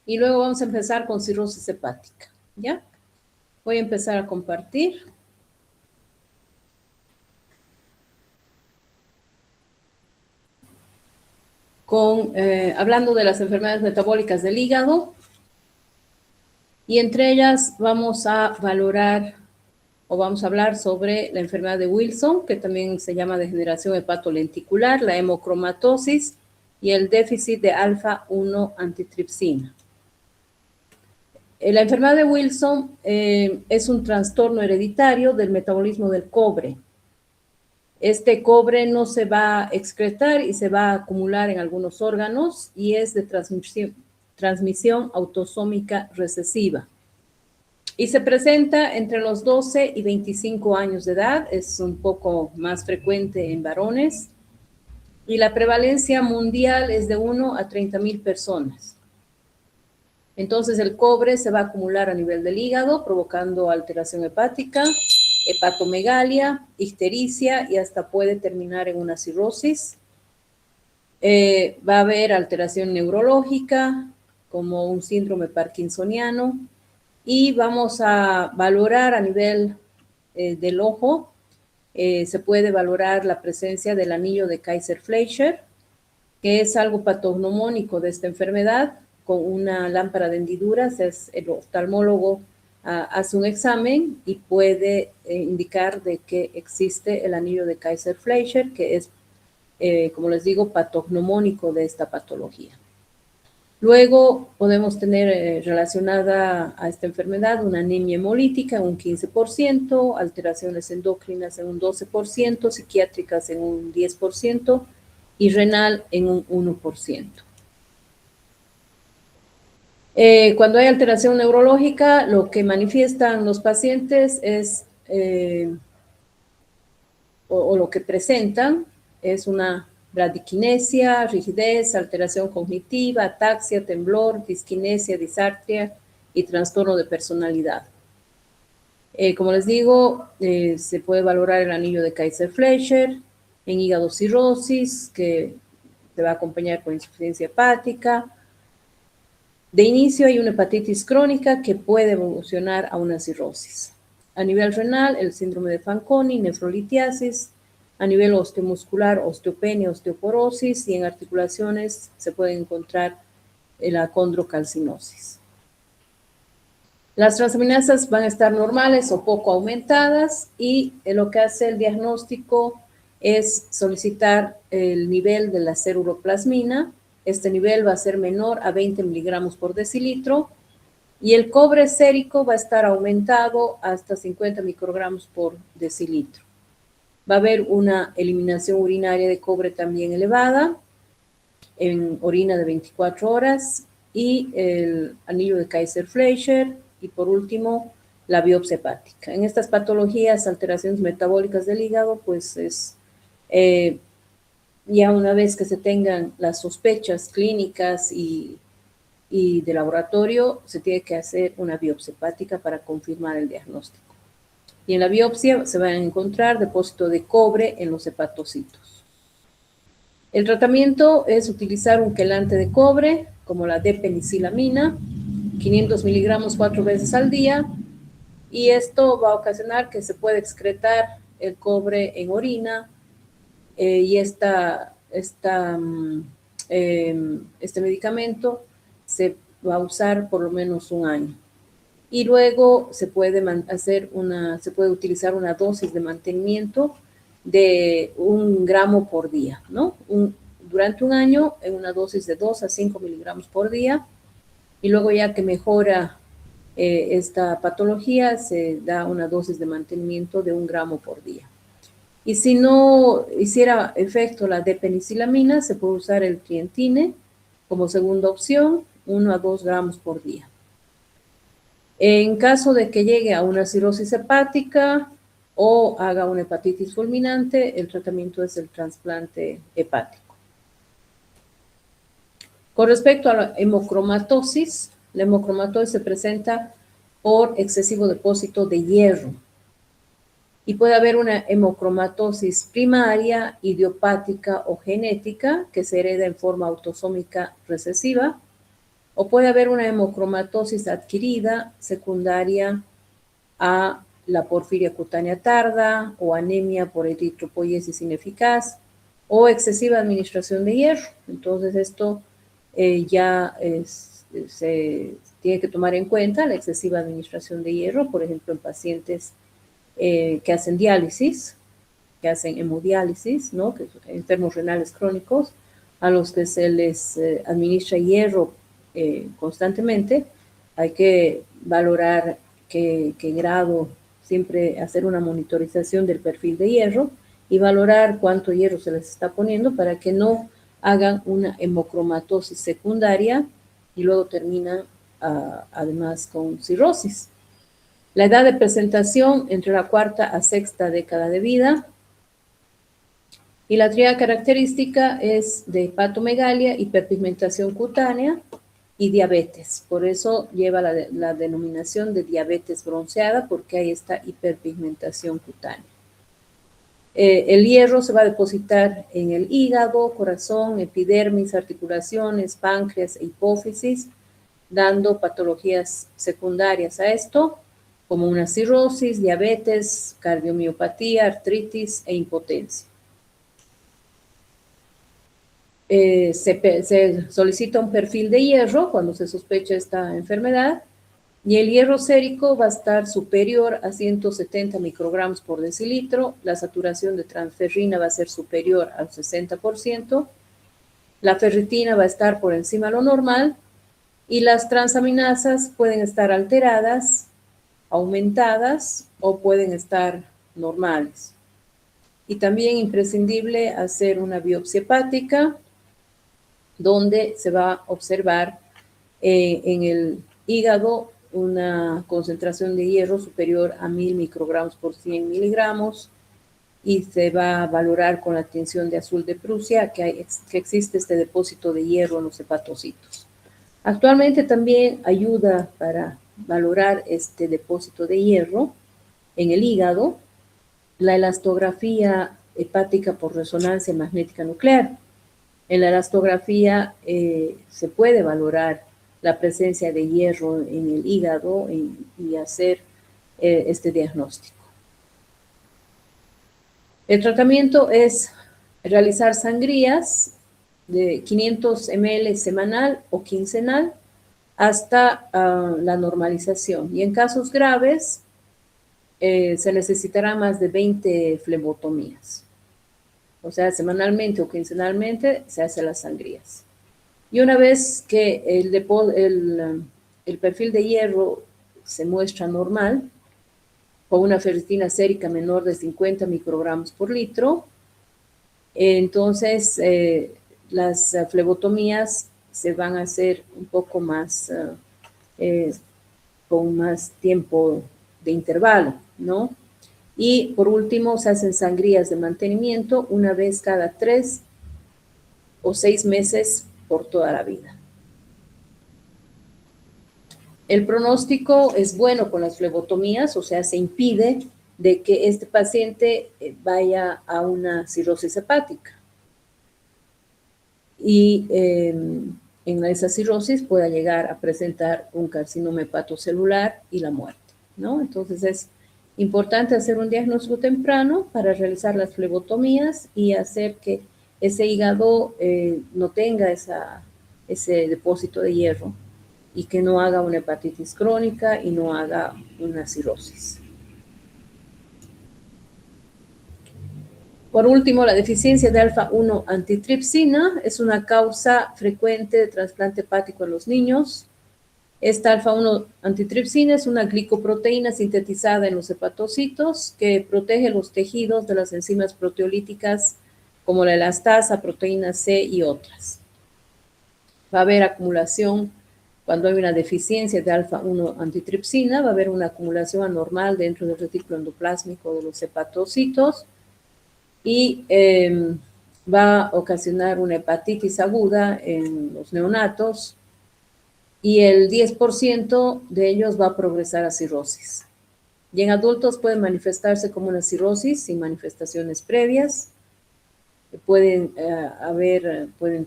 Y luego vamos a empezar con cirrosis hepática, ¿ya? Voy a empezar a compartir. Hablando de las enfermedades metabólicas del hígado. Y entre ellas vamos a valorar o vamos a hablar sobre la enfermedad de Wilson, que también se llama degeneración hepatolenticular, la hemocromatosis y el déficit de alfa-1 antitripsina. La enfermedad de Wilson es un trastorno hereditario del metabolismo del cobre. Este cobre no se va a excretar y se va a acumular en algunos órganos y es de transmisión autosómica recesiva. Y se presenta entre los 12 y 25 años de edad, es un poco más frecuente en varones, y la prevalencia mundial es de 1 a 30,000 personas. Entonces el cobre se va a acumular a nivel del hígado, provocando alteración hepática, hepatomegalia, ictericia y hasta puede terminar en una cirrosis. Va a haber alteración neurológica, como un síndrome parkinsoniano, y vamos a valorar a nivel del ojo, se puede valorar la presencia del anillo de Kaiser-Fleischer, que es algo patognomónico de esta enfermedad. Con una lámpara de hendiduras, el oftalmólogo hace un examen y puede indicar de que existe el anillo de Kaiser-Fleischer, que es, como les digo, patognomónico de esta patología. Luego podemos tener relacionada a esta enfermedad una anemia hemolítica en un 15%, alteraciones endocrinas en un 12%, psiquiátricas en un 10% y renal en un 1%. Cuando hay alteración neurológica, lo que manifiestan los pacientes es, o lo que presentan, es una bradiquinesia, rigidez, alteración cognitiva, ataxia, temblor, disquinesia, disartria y trastorno de personalidad. Como les digo, se puede valorar el anillo de Kaiser-Fleischer, en hígado cirrosis, que se va a acompañar con insuficiencia hepática. De inicio hay una hepatitis crónica que puede evolucionar a una cirrosis. A nivel renal, el síndrome de Fanconi, nefrolitiasis. A nivel osteomuscular, osteopenia, osteoporosis. Y en articulaciones se puede encontrar la condrocalcinosis. Las transaminasas van a estar normales o poco aumentadas y lo que hace el diagnóstico es solicitar el nivel de la ceruloplasmina. Este nivel va a ser menor a 20 miligramos por decilitro y el cobre sérico va a estar aumentado hasta 50 microgramos por decilitro. Va a haber una eliminación urinaria de cobre también elevada en orina de 24 horas y el anillo de Kaiser-Fleischer y por último la biopsia hepática. En estas patologías, alteraciones metabólicas del hígado, pues es ya una vez que se tengan las sospechas clínicas y de laboratorio, se tiene que hacer una biopsia hepática para confirmar el diagnóstico. Y en la biopsia se van a encontrar depósito de cobre en los hepatocitos. El tratamiento es utilizar un quelante de cobre, como la D-penicilamina, 500 miligramos 4 veces al día, y esto va a ocasionar que se pueda excretar el cobre en orina, y este medicamento se va a usar por lo menos un año. Y luego se puede utilizar una dosis de mantenimiento de 1 gramo por día, ¿no? Durante un año en una dosis de 2 a 5 miligramos por día, y luego ya que mejora esta patología, se da una dosis de mantenimiento de 1 gramo por día. Y si no hiciera efecto la D-penicilamina, se puede usar el trientine como segunda opción, 1 a 2 gramos por día. En caso de que llegue a una cirrosis hepática o haga una hepatitis fulminante, el tratamiento es el trasplante hepático. Con respecto a la hemocromatosis se presenta por excesivo depósito de hierro. Y puede haber una hemocromatosis primaria, idiopática o genética, que se hereda en forma autosómica recesiva, o puede haber una hemocromatosis adquirida secundaria a la porfiria cutánea tarda o anemia por eritropoiesis ineficaz o excesiva administración de hierro. Entonces esto se tiene que tomar en cuenta la excesiva administración de hierro, por ejemplo, en pacientes que hacen diálisis, que hacen hemodiálisis, ¿no? Que son enfermos renales crónicos, a los que se les administra hierro constantemente. Hay que valorar qué grado, siempre hacer una monitorización del perfil de hierro y valorar cuánto hierro se les está poniendo para que no hagan una hemocromatosis secundaria y luego terminan además con cirrosis. La edad de presentación entre la cuarta a sexta década de vida. Y la tríada característica es de hepatomegalia, hiperpigmentación cutánea y diabetes. Por eso lleva la denominación de diabetes bronceada, porque hay esta hiperpigmentación cutánea. El hierro se va a depositar en el hígado, corazón, epidermis, articulaciones, páncreas e hipófisis, dando patologías secundarias a esto, como una cirrosis, diabetes, cardiomiopatía, artritis e impotencia. Se solicita un perfil de hierro cuando se sospecha esta enfermedad y el hierro sérico va a estar superior a 170 microgramos por decilitro, la saturación de transferrina va a ser superior al 60%, la ferritina va a estar por encima de lo normal y las transaminasas pueden estar alteradas, aumentadas o pueden estar normales. Y también imprescindible hacer una biopsia hepática, donde se va a observar en el hígado una concentración de hierro superior a 1000 microgramos por 100 miligramos y se va a valorar con la tinción de azul de Prusia que existe este depósito de hierro en los hepatocitos. Actualmente también ayuda para valorar este depósito de hierro en el hígado la elastografía hepática por resonancia magnética nuclear. En la elastografía se puede valorar la presencia de hierro en el hígado y hacer este diagnóstico. El tratamiento es realizar sangrías de 500 ml semanal o quincenal hasta la normalización. Y en casos graves se necesitará más de 20 flebotomías. O sea, semanalmente o quincenalmente se hacen las sangrías. Y una vez que el perfil de hierro se muestra normal, con una ferritina sérica menor de 50 microgramos por litro, entonces las flebotomías se van a hacer un poco más, con más tiempo de intervalo, ¿no? Y por último, se hacen sangrías de mantenimiento una vez cada 3 o 6 meses por toda la vida. El pronóstico es bueno con las flebotomías, o sea, se impide de que este paciente vaya a una cirrosis hepática. Y en esa cirrosis pueda llegar a presentar un carcinoma hepatocelular y la muerte, ¿no? Entonces es importante hacer un diagnóstico temprano para realizar las flebotomías y hacer que ese hígado no tenga ese depósito de hierro y que no haga una hepatitis crónica y no haga una cirrosis. Por último, la deficiencia de alfa-1 antitripsina es una causa frecuente de trasplante hepático en los niños. Esta alfa-1 antitripsina es una glicoproteína sintetizada en los hepatocitos que protege los tejidos de las enzimas proteolíticas como la elastasa, proteína C y otras. Va a haber acumulación, cuando hay una deficiencia de alfa-1 antitripsina, va a haber una acumulación anormal dentro del retículo endoplásmico de los hepatocitos y va a ocasionar una hepatitis aguda en los neonatos y el 10% de ellos va a progresar a cirrosis. Y en adultos puede manifestarse como una cirrosis sin manifestaciones previas, pueden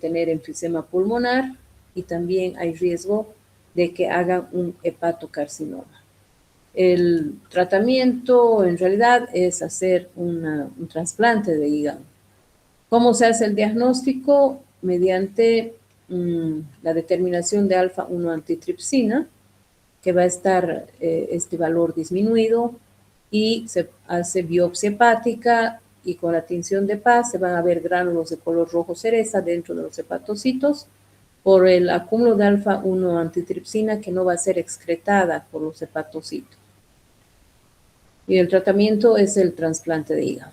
tener enfisema pulmonar y también hay riesgo de que hagan un hepatocarcinoma. El tratamiento en realidad es hacer un trasplante de hígado. ¿Cómo se hace el diagnóstico? Mediante la determinación de alfa-1 antitripsina, que va a estar este valor disminuido, y se hace biopsia hepática y con la tinción de Paz se van a ver gránulos de color rojo cereza dentro de los hepatocitos por el acúmulo de alfa-1 antitripsina que no va a ser excretada por los hepatocitos. Y el tratamiento es el trasplante de hígado.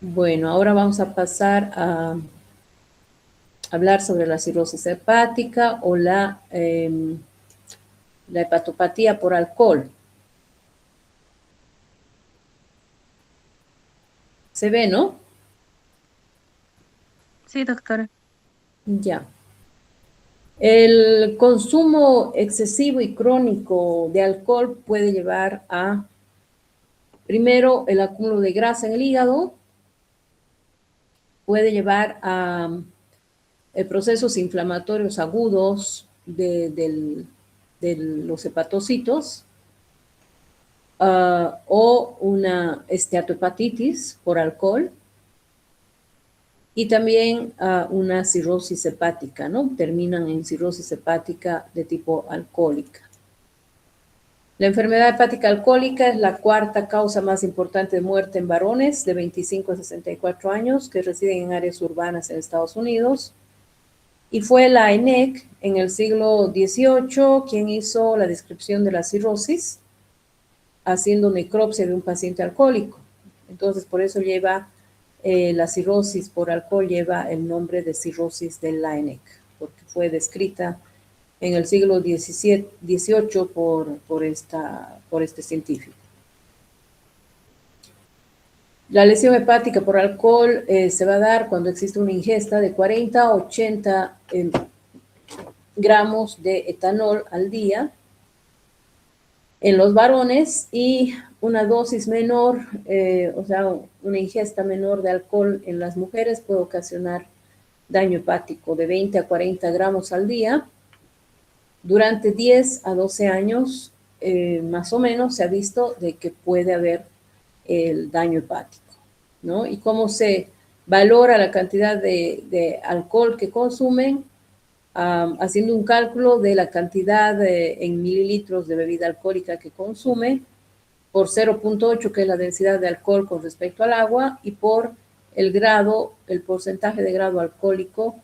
Bueno, ahora vamos a pasar a hablar sobre la cirrosis hepática o la hepatopatía por alcohol. ¿Se ve, no? Sí, doctora. Ya. El consumo excesivo y crónico de alcohol puede llevar a, primero, el acúmulo de grasa en el hígado, puede llevar a procesos inflamatorios agudos de los hepatocitos, o una esteatohepatitis por alcohol, y también una cirrosis hepática, ¿no? Terminan en cirrosis hepática de tipo alcohólica. La enfermedad hepática alcohólica es la cuarta causa más importante de muerte en varones de 25 a 64 años que residen en áreas urbanas en Estados Unidos. Y fue la ENEC en el siglo XVIII quien hizo la descripción de la cirrosis, haciendo necropsia de un paciente alcohólico. Entonces, por eso lleva la cirrosis por alcohol, lleva el nombre de cirrosis de Laennec, porque fue descrita en el siglo XVIII por este científico. La lesión hepática por alcohol se va a dar cuando existe una ingesta de 40 a 80 gramos de etanol al día en los varones y una dosis menor, o sea, una ingesta menor de alcohol en las mujeres puede ocasionar daño hepático de 20 a 40 gramos al día. Durante 10 a 12 años, más o menos, se ha visto de que puede haber el daño hepático, ¿no? Y cómo se valora la cantidad de alcohol que consumen, haciendo un cálculo de la cantidad en mililitros de bebida alcohólica que consume, por 0.8, que es la densidad de alcohol con respecto al agua, y por el grado, el porcentaje de grado alcohólico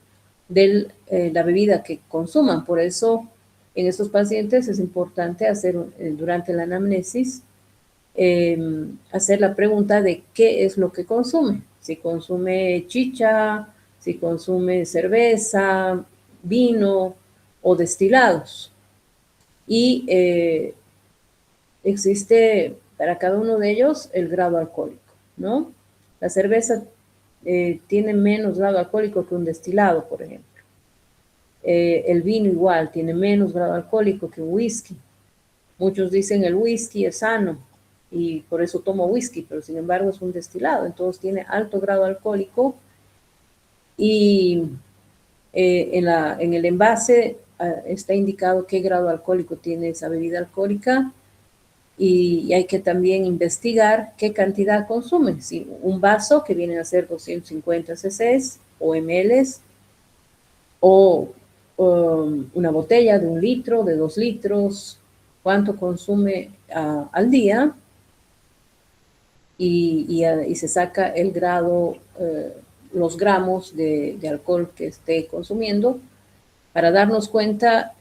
de la bebida que consuman. Por eso, en estos pacientes es importante hacer, durante la anamnesis, hacer la pregunta de qué es lo que consume. Si consume chicha, si consume cerveza, vino o destilados. Y existe para cada uno de ellos el grado alcohólico, ¿no? La cerveza tiene menos grado alcohólico que un destilado, por ejemplo. El vino igual tiene menos grado alcohólico que un whisky. Muchos dicen el whisky es sano y por eso tomo whisky, pero sin embargo es un destilado, entonces tiene alto grado alcohólico y en el envase está indicado qué grado alcohólico tiene esa bebida alcohólica y hay que también investigar qué cantidad consume. Si un vaso que viene a ser 250 cc o ml o una botella de 1 litro, de 2 litros, cuánto consume al día y se saca el grado, los gramos de alcohol que esté consumiendo para darnos cuenta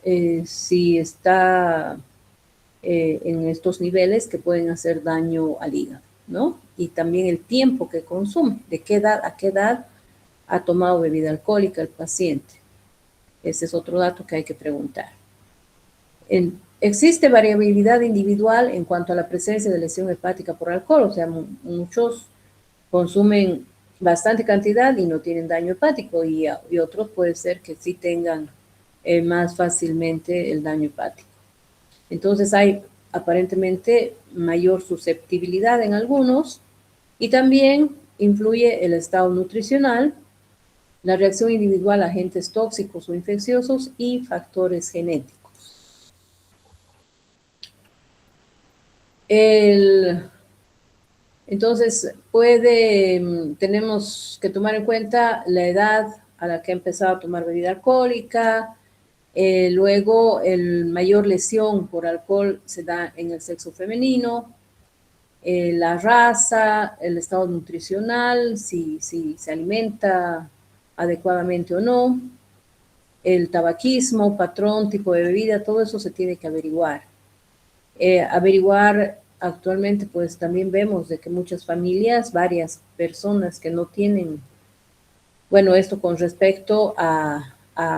si está en estos niveles que pueden hacer daño al hígado, ¿no? Y también el tiempo que consume, de qué edad a qué edad ha tomado bebida alcohólica el paciente. Ese es otro dato que hay que preguntar. Existe variabilidad individual en cuanto a la presencia de lesión hepática por alcohol, o sea, muchos consumen bastante cantidad y no tienen daño hepático y otros puede ser que sí tengan más fácilmente el daño hepático. Entonces hay aparentemente mayor susceptibilidad en algunos y también influye el estado nutricional, la reacción individual a agentes tóxicos o infecciosos y factores genéticos. Entonces, tenemos que tomar en cuenta la edad a la que ha empezado a tomar bebida alcohólica. Luego, el mayor lesión por alcohol se da en el sexo femenino. La raza, el estado nutricional, si se alimenta adecuadamente o no, el tabaquismo, patrón, tipo de bebida, todo eso se tiene que averiguar. Actualmente, pues también vemos de que muchas familias, varias personas que no tienen, bueno, esto con respecto a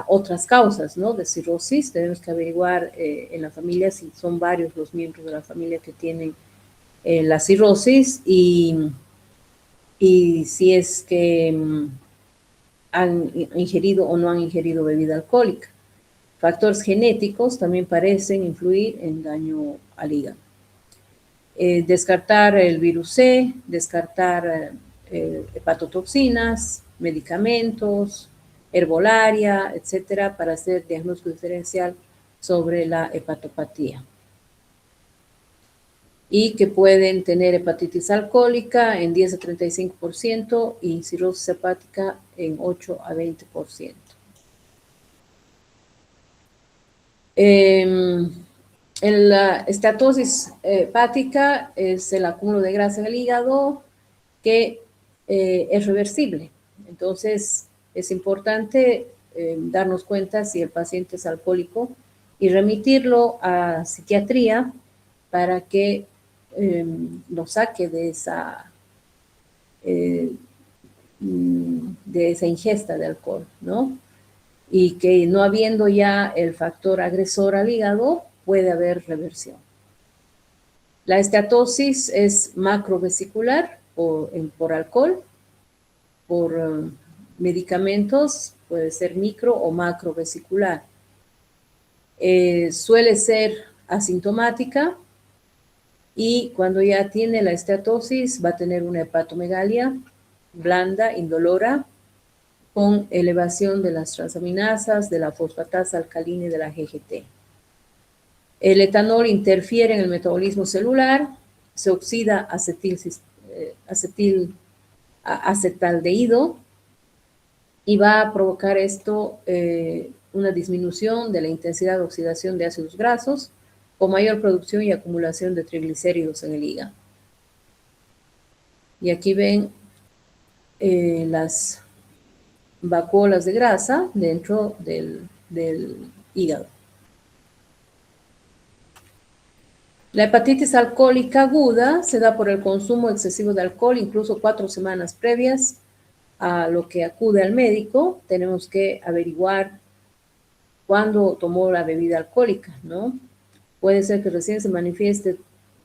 otras causas, ¿no? De cirrosis, tenemos que averiguar en la familia si son varios los miembros de la familia que tienen la cirrosis y si es que han ingerido o no han ingerido bebida alcohólica. Factores genéticos también parecen influir en daño al hígado. Descartar el virus C, descartar hepatotoxinas, medicamentos, herbolaria, etcétera, para hacer diagnóstico diferencial sobre la hepatopatía. Y que pueden tener hepatitis alcohólica en 10 a 35% y cirrosis hepática en 8 a 20%. La estatosis hepática es el acúmulo de grasa en el hígado que es reversible. Entonces, es importante darnos cuenta si el paciente es alcohólico y remitirlo a psiquiatría para que lo saque de esa ingesta de alcohol, ¿no? Y que no habiendo ya el factor agresor al hígado, puede haber reversión. La estatosis es macrovesicular por alcohol, por medicamentos, puede ser micro o macrovesicular. Suele ser asintomática y cuando ya tiene la estatosis va a tener una hepatomegalia blanda, indolora, con elevación de las transaminasas, de la fosfatasa alcalina y de la GGT. El etanol interfiere en el metabolismo celular, se oxida acetaldehído y va a provocar esto una disminución de la intensidad de oxidación de ácidos grasos con mayor producción y acumulación de triglicéridos en el hígado. Y aquí ven las vacuolas de grasa dentro del hígado. La hepatitis alcohólica aguda se da por el consumo excesivo de alcohol, incluso 4 semanas previas a lo que acude al médico. Tenemos que averiguar cuándo tomó la bebida alcohólica, ¿no? Puede ser que recién se manifieste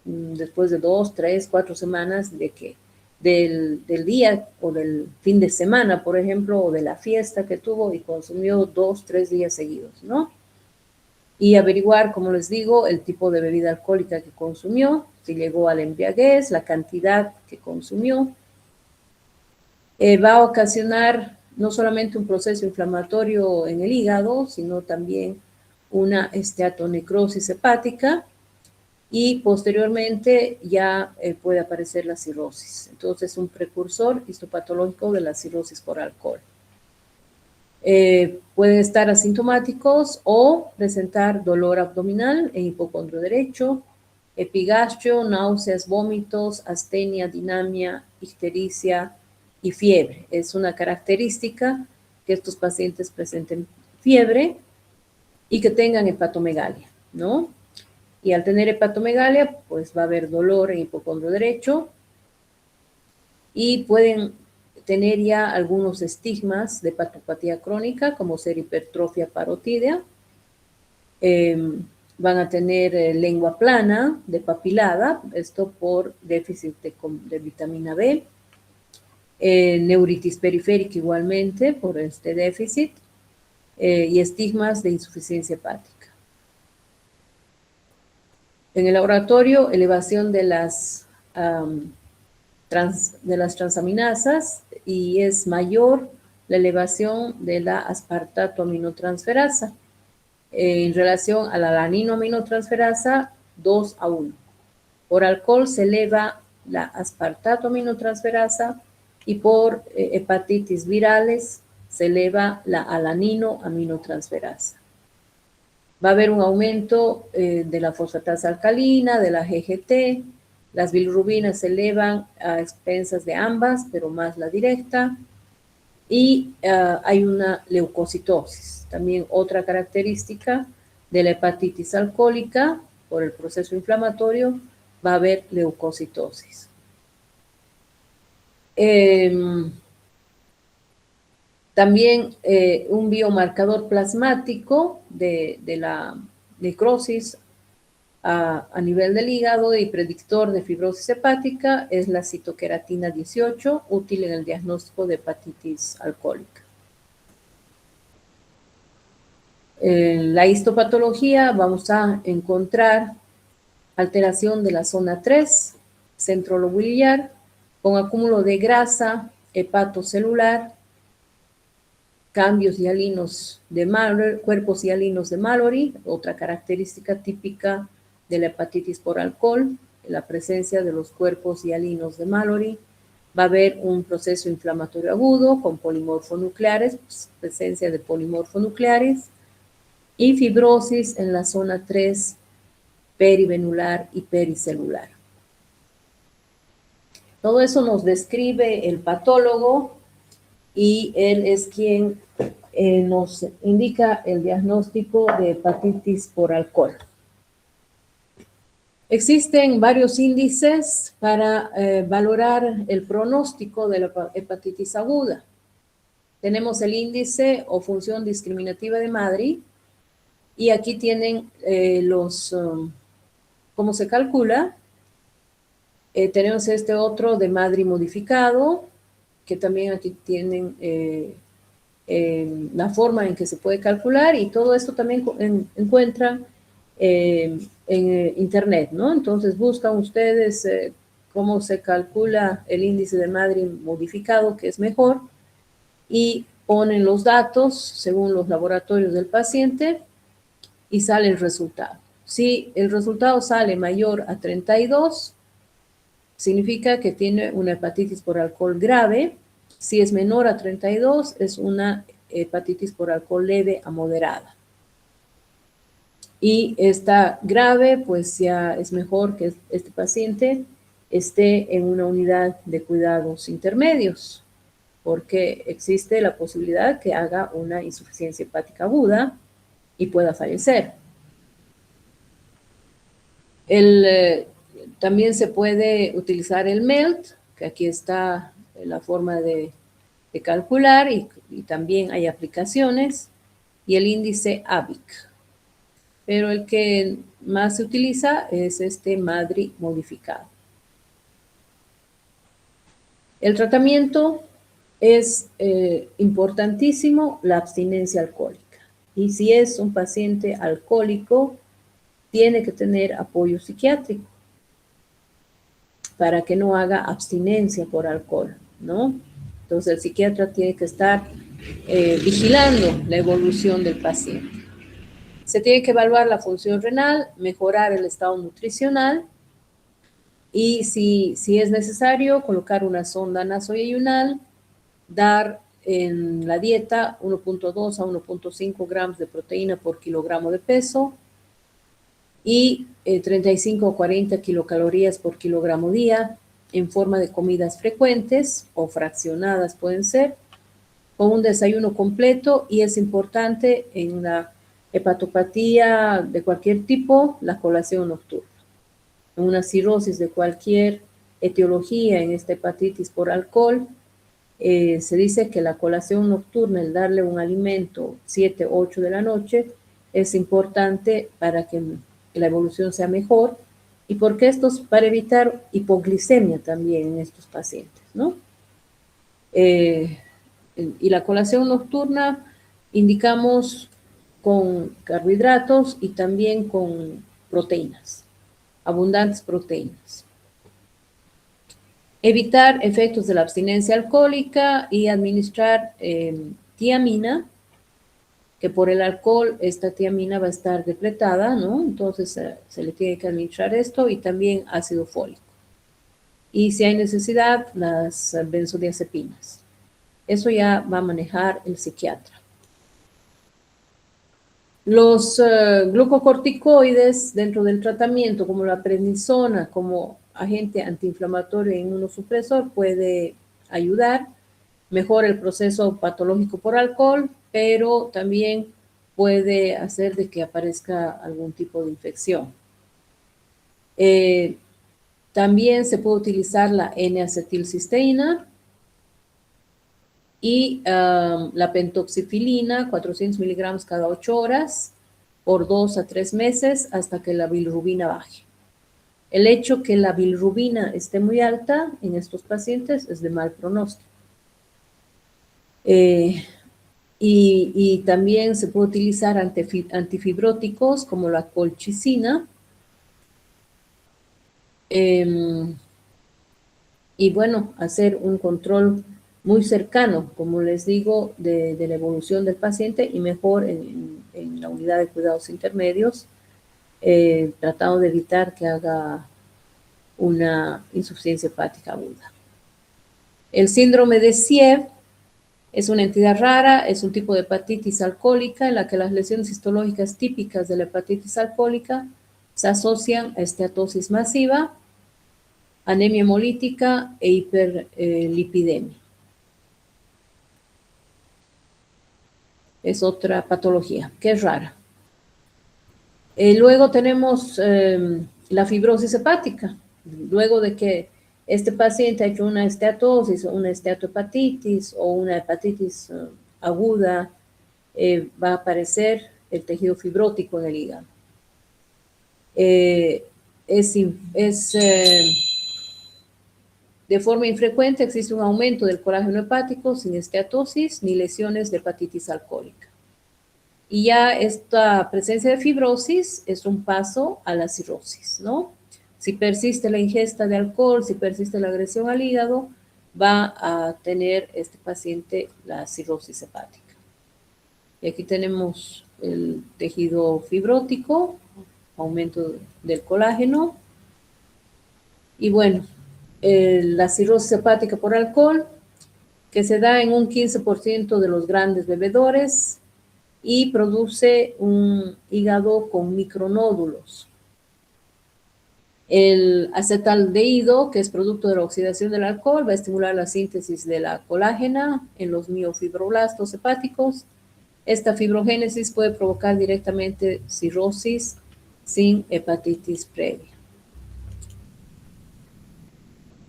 después de 2, 3, 4 semanas del día o del fin de semana, por ejemplo, o de la fiesta que tuvo y consumió 2, 3 días seguidos, ¿no? Y averiguar, como les digo, el tipo de bebida alcohólica que consumió, si llegó a la embriaguez, la cantidad que consumió. Va a ocasionar no solamente un proceso inflamatorio en el hígado, sino también una esteatonecrosis hepática y posteriormente ya puede aparecer la cirrosis. Entonces, es un precursor histopatológico de la cirrosis por alcohol. Pueden estar asintomáticos o presentar dolor abdominal en hipocondrio derecho, epigastrio, náuseas, vómitos, astenia, dinamia, ictericia y fiebre. Es una característica que estos pacientes presenten fiebre y que tengan hepatomegalia, ¿no? Y al tener hepatomegalia, pues va a haber dolor en hipocondrio derecho y pueden tener ya algunos estigmas de hepatopatía crónica, como ser hipertrofia parotídea. Van a tener lengua plana, depapilada, esto por déficit de vitamina B. Neuritis periférica igualmente por este déficit. Y estigmas de insuficiencia hepática. En el laboratorio, elevación de las de las transaminasas y es mayor la elevación de la aspartato aminotransferasa en relación a la alanino aminotransferasa 2:1. Por alcohol se eleva la aspartato aminotransferasa y por hepatitis virales se eleva la alanino aminotransferasa. Va a haber un aumento de la fosfatasa alcalina, de la GGT, las bilirrubinas se elevan a expensas de ambas, pero más la directa, y hay una leucocitosis. También otra característica de la hepatitis alcohólica, por el proceso inflamatorio, va a haber leucocitosis. También un biomarcador plasmático de la necrosis a nivel del hígado y predictor de fibrosis hepática es la citoqueratina 18, útil en el diagnóstico de hepatitis alcohólica. En la histopatología vamos a encontrar alteración de la zona 3, centrolobular, con acúmulo de grasa hepatocelular, cambios hialinos de Mallory, cuerpos hialinos de Mallory, otra característica típica de la hepatitis por alcohol, la presencia de los cuerpos hialinos de Mallory. Va a haber un proceso inflamatorio agudo con polimorfonucleares, presencia de polimorfonucleares, y fibrosis en la zona 3, perivenular y pericelular. Todo eso nos describe el patólogo y él es quien nos indica el diagnóstico de hepatitis por alcohol. Existen varios índices para valorar el pronóstico de la hepatitis aguda. Tenemos el índice o función discriminativa de Madrid y aquí tienen cómo se calcula. Tenemos este otro de Madrid modificado, que también aquí tienen la forma en que se puede calcular y todo esto también encuentran en internet, ¿no? Entonces buscan ustedes cómo se calcula el índice de Madrid modificado, que es mejor, y ponen los datos según los laboratorios del paciente y sale el resultado. Si el resultado sale mayor a 32, significa que tiene una hepatitis por alcohol grave. Si es menor a 32, es una hepatitis por alcohol leve a moderada. Y esta grave, pues ya es mejor que este paciente esté en una unidad de cuidados intermedios, porque existe la posibilidad que haga una insuficiencia hepática aguda y pueda fallecer. También se puede utilizar el MELT, que aquí está la forma de calcular y también hay aplicaciones, y el índice ABIC. Pero el que más se utiliza es este Madrid modificado. El tratamiento es importantísimo, la abstinencia alcohólica. Y si es un paciente alcohólico, tiene que tener apoyo psiquiátrico para que no haga abstinencia por alcohol, ¿no? Entonces el psiquiatra tiene que estar vigilando la evolución del paciente. Se tiene que evaluar la función renal, mejorar el estado nutricional y si es necesario colocar una sonda nasoyeyunal, dar en la dieta 1.2 a 1.5 gramos de proteína por kilogramo de peso y 35 o 40 kilocalorías por kilogramo día en forma de comidas frecuentes o fraccionadas pueden ser, con un desayuno completo y es importante en la hepatopatía de cualquier tipo, la colación nocturna. En una cirrosis de cualquier etiología en esta hepatitis por alcohol, se dice que la colación nocturna, el darle un alimento 7, 8 de la noche, es importante para que la evolución sea mejor y porque esto es para evitar hipoglicemia también en estos pacientes, ¿no? Y la colación nocturna indicamos con carbohidratos y también con proteínas, abundantes proteínas. Evitar efectos de la abstinencia alcohólica y administrar tiamina, que por el alcohol esta tiamina va a estar depletada, ¿no? Entonces se le tiene que administrar esto y también ácido fólico. Y si hay necesidad, las benzodiazepinas. Eso ya va a manejar el psiquiatra. Los glucocorticoides dentro del tratamiento, como la prednisona, como agente antiinflamatorio e inmunosupresor, puede ayudar, mejora el proceso patológico por alcohol, pero también puede hacer de que aparezca algún tipo de infección. También se puede utilizar la N-acetilcisteína y la pentoxifilina, 400 miligramos cada 8 horas, por 2 a 3 meses hasta que la bilirrubina baje. El hecho que la bilirrubina esté muy alta en estos pacientes es de mal pronóstico. Y también se puede utilizar antifibróticos como la colchicina. Y bueno, hacer un control muy cercano, como les digo, de la evolución del paciente y mejor en la unidad de cuidados intermedios, tratando de evitar que haga una insuficiencia hepática aguda. El síndrome de CIEV es una entidad rara, es un tipo de hepatitis alcohólica en la que las lesiones histológicas típicas de la hepatitis alcohólica se asocian a esteatosis masiva, anemia hemolítica e hiperlipidemia. Es otra patología que es rara. Luego tenemos la fibrosis hepática. Luego de que este paciente ha hecho una esteatosis, una esteatohepatitis o una hepatitis aguda, va a aparecer el tejido fibrótico en el hígado. De forma infrecuente existe un aumento del colágeno hepático sin esteatosis ni lesiones de hepatitis alcohólica. Y ya esta presencia de fibrosis es un paso a la cirrosis, ¿no? Si persiste la ingesta de alcohol, si persiste la agresión al hígado, va a tener este paciente la cirrosis hepática. Y aquí tenemos el tejido fibrótico, aumento del colágeno. Y bueno, la cirrosis hepática por alcohol, que se da en un 15% de los grandes bebedores y produce un hígado con micronódulos. El acetaldehído, que es producto de la oxidación del alcohol, va a estimular la síntesis de la colágena en los miofibroblastos hepáticos. Esta fibrogénesis puede provocar directamente cirrosis sin hepatitis previa.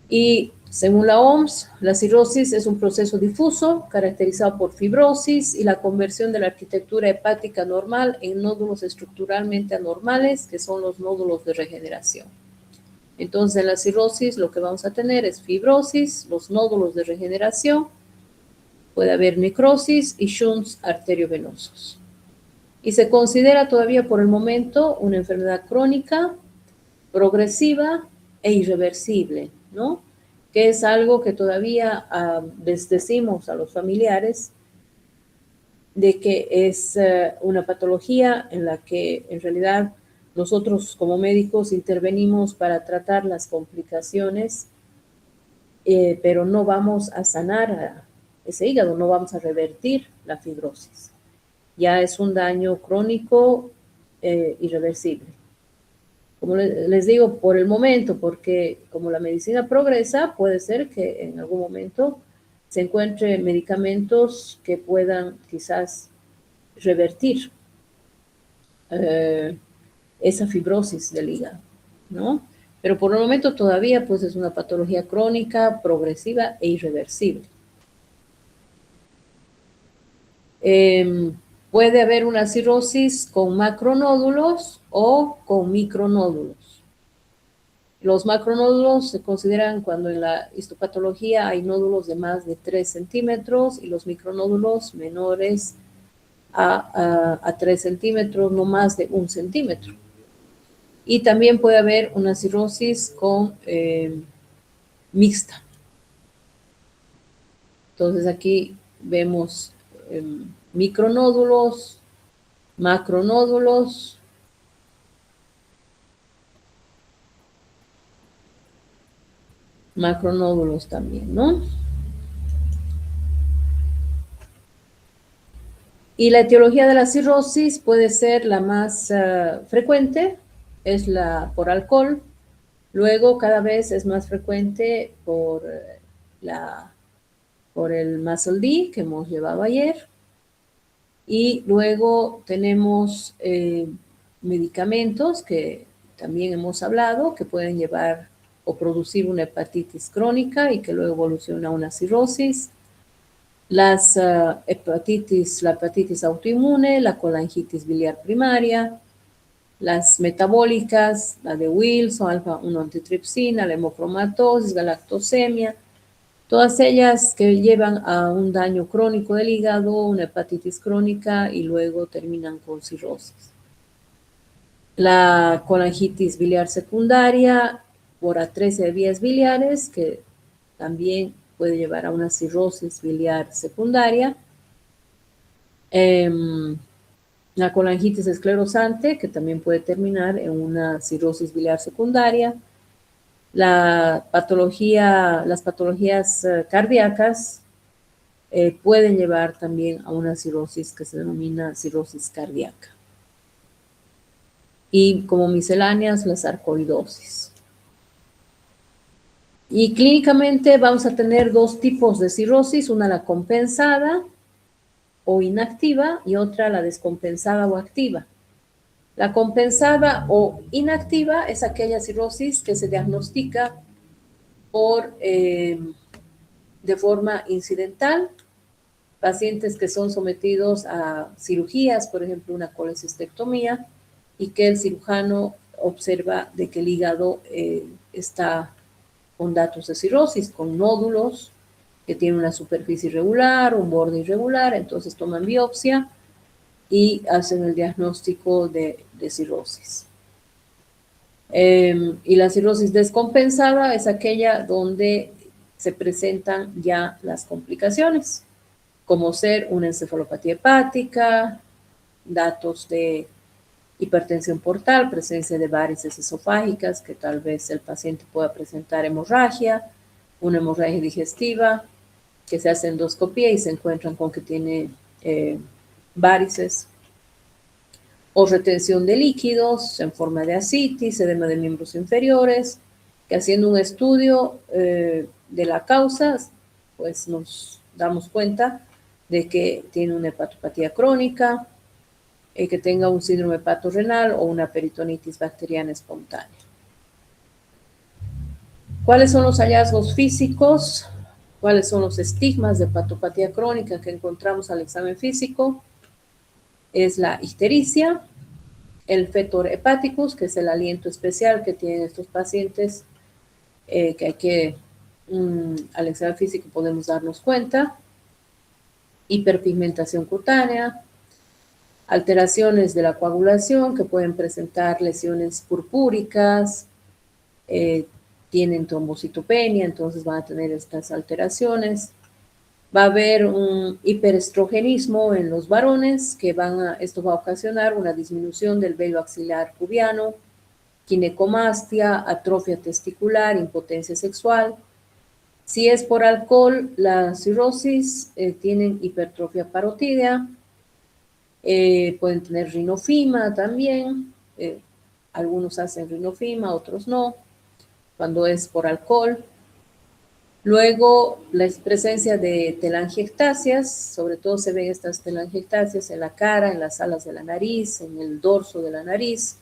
Y según la OMS, la cirrosis es un proceso difuso caracterizado por fibrosis y la conversión de la arquitectura hepática normal en nódulos estructuralmente anormales, que son los nódulos de regeneración. Entonces, en la cirrosis lo que vamos a tener es fibrosis, los nódulos de regeneración, puede haber necrosis y shunts arteriovenosos. Y se considera todavía por el momento una enfermedad crónica, progresiva e irreversible, ¿no? Que es algo que todavía les decimos a los familiares de que es una patología en la que en realidad nosotros como médicos intervenimos para tratar las complicaciones, pero no vamos a sanar ese hígado, no vamos a revertir la fibrosis. Ya es un daño crónico irreversible. Como les digo, por el momento, porque como la medicina progresa, puede ser que en algún momento se encuentren medicamentos que puedan quizás revertir esa fibrosis del hígado, ¿no? Pero por el momento todavía pues es una patología crónica, progresiva e irreversible. Puede haber una cirrosis con macronódulos o con micronódulos. Los macronódulos se consideran cuando en la histopatología hay nódulos de más de 3 centímetros y los micronódulos menores a 3 centímetros, no más de 1 centímetro. Y también puede haber una cirrosis con mixta. Entonces aquí vemos micronódulos, macronódulos, macronódulos también, ¿no? Y la etiología de la cirrosis puede ser la más frecuente, es la por alcohol. Luego cada vez es más frecuente por el muscle D que hemos llevado ayer. Y luego tenemos medicamentos que también hemos hablado que pueden llevar o producir una hepatitis crónica y que luego evoluciona a una cirrosis. La hepatitis autoinmune, la colangitis biliar primaria, las metabólicas, la de Wilson, alfa-1 antitripsina, la hemocromatosis, galactosemia, todas ellas que llevan a un daño crónico del hígado, una hepatitis crónica y luego terminan con cirrosis. La colangitis biliar secundaria por atresia de vías biliares, que también puede llevar a una cirrosis biliar secundaria. La colangitis esclerosante, que también puede terminar en una cirrosis biliar secundaria. Las patologías cardíacas pueden llevar también a una cirrosis que se denomina cirrosis cardíaca. Y como misceláneas, la sarcoidosis. Y clínicamente vamos a tener dos tipos de cirrosis, una la compensada o inactiva y otra la descompensada o activa. La compensada o inactiva es aquella cirrosis que se diagnostica de forma incidental, pacientes que son sometidos a cirugías, por ejemplo, una colecistectomía, y que el cirujano observa de que el hígado está con datos de cirrosis, con nódulos que tienen una superficie irregular, un borde irregular, entonces toman biopsia y hacen el diagnóstico de cirrosis. Y la cirrosis descompensada es aquella donde se presentan ya las complicaciones, como ser una encefalopatía hepática, datos de hipertensión portal, presencia de varices esofágicas, que tal vez el paciente pueda presentar hemorragia, una hemorragia digestiva, que se hace endoscopía y se encuentran con que tiene varices, o retención de líquidos en forma de ascitis, edema de miembros inferiores, que haciendo un estudio de la causa, pues nos damos cuenta de que tiene una hepatopatía crónica, que tenga un síndrome hepatorrenal o una peritonitis bacteriana espontánea. ¿Cuáles son los hallazgos físicos? ¿Cuáles son los estigmas de hepatopatía crónica que encontramos al examen físico? Es la ictericia, el fetor hepaticus, que es el aliento especial que tienen estos pacientes, que al examen físico podemos darnos cuenta, hiperpigmentación cutánea, alteraciones de la coagulación que pueden presentar lesiones purpúricas, tienen trombocitopenia, entonces van a tener estas alteraciones. Va a haber un hiperestrogenismo en los varones, esto va a ocasionar una disminución del vello axilar pubiano, ginecomastia, atrofia testicular, impotencia sexual. Si es por alcohol, la cirrosis, tienen hipertrofia parotídea, pueden tener rinofima también, algunos hacen rinofima, otros no, cuando es por alcohol. Luego, la presencia de telangiectasias, sobre todo se ven estas telangiectasias en la cara, en las alas de la nariz, en el dorso de la nariz.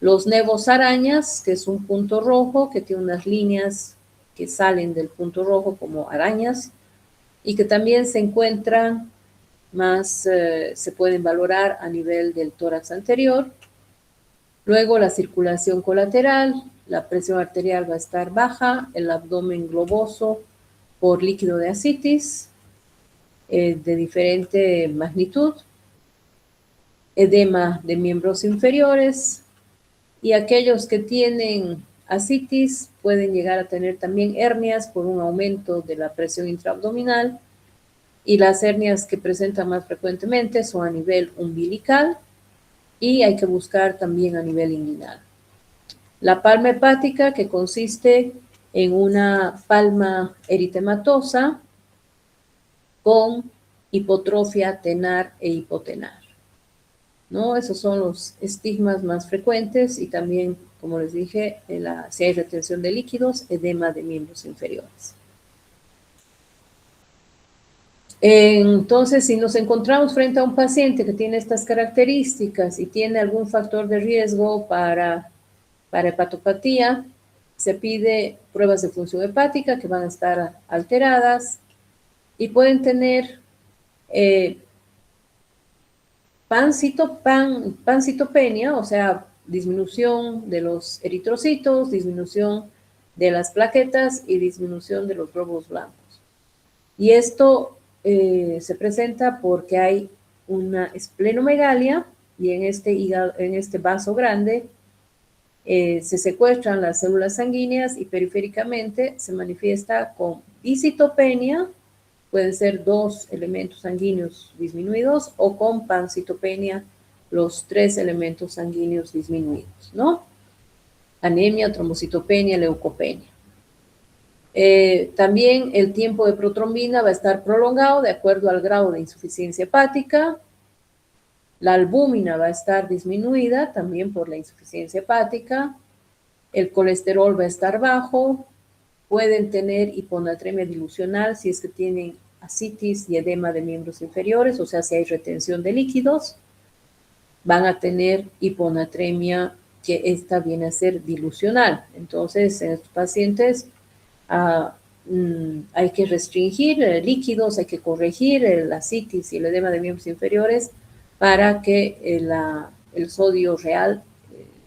Los nevos arañas, que es un punto rojo que tiene unas líneas que salen del punto rojo como arañas y que también se encuentran se pueden valorar a nivel del tórax anterior. Luego la circulación colateral, la presión arterial va a estar baja, el abdomen globoso por líquido de ascitis de diferente magnitud, edema de miembros inferiores y aquellos que tienen ascitis, pueden llegar a tener también hernias por un aumento de la presión intraabdominal, y las hernias que presentan más frecuentemente son a nivel umbilical y hay que buscar también a nivel inguinal. La palma hepática, que consiste en una palma eritematosa con hipotrofia tenar e hipotenar, ¿no? Esos son los estigmas más frecuentes y también, como les dije, si hay retención de líquidos, edema de miembros inferiores. Entonces, si nos encontramos frente a un paciente que tiene estas características y tiene algún factor de riesgo para hepatopatía, se pide pruebas de función hepática que van a estar alteradas y pueden tener pancitopenia, o sea, disminución de los eritrocitos, disminución de las plaquetas y disminución de los glóbulos blancos. Y esto se presenta porque hay una esplenomegalia y en este vaso grande se secuestran las células sanguíneas y periféricamente se manifiesta con visitopenia, pueden ser 2 elementos sanguíneos disminuidos, o con pancitopenia, los 3 elementos sanguíneos disminuidos, ¿no? Anemia, trombocitopenia, leucopenia. También el tiempo de protrombina va a estar prolongado de acuerdo al grado de insuficiencia hepática. La albúmina va a estar disminuida también por la insuficiencia hepática. El colesterol va a estar bajo. Pueden tener hiponatremia dilucional si es que tienen ascitis y edema de miembros inferiores, o sea, si hay retención de líquidos. Van a tener hiponatremia, que esta viene a ser dilucional. Entonces, en estos pacientes hay que restringir líquidos, hay que corregir la ascitis y el edema de miembros inferiores para que el sodio real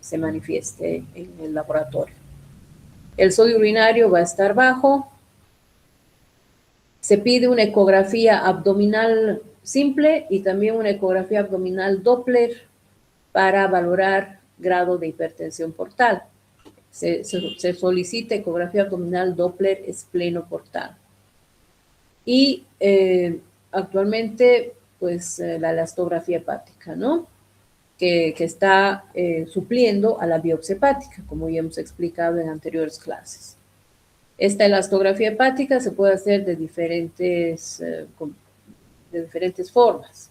se manifieste en el laboratorio. El sodio urinario va a estar bajo. Se pide una ecografía abdominal simple y también una ecografía abdominal Doppler para valorar grado de hipertensión portal. Se solicita ecografía abdominal Doppler esplenoportal. Y actualmente, pues, la elastografía hepática, ¿no? Que está supliendo a la biopsia hepática, como ya hemos explicado en anteriores clases. Esta elastografía hepática se puede hacer de diferentes formas.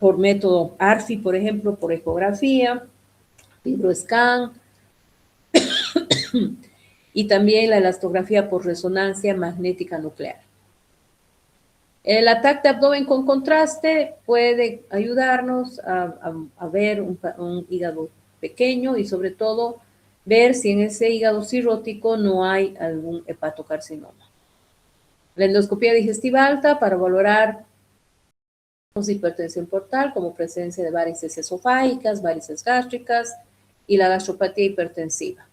Por método ARFI, por ejemplo, por ecografía, FibroScan, y también la elastografía por resonancia magnética nuclear. El ataque de abdomen con contraste puede ayudarnos a ver un hígado pequeño y sobre todo ver si en ese hígado cirrótico no hay algún hepatocarcinoma. La endoscopía digestiva alta para valorar hipertensión portal como presencia de varices esofágicas, varices gástricas y la gastropatía hipertensiva.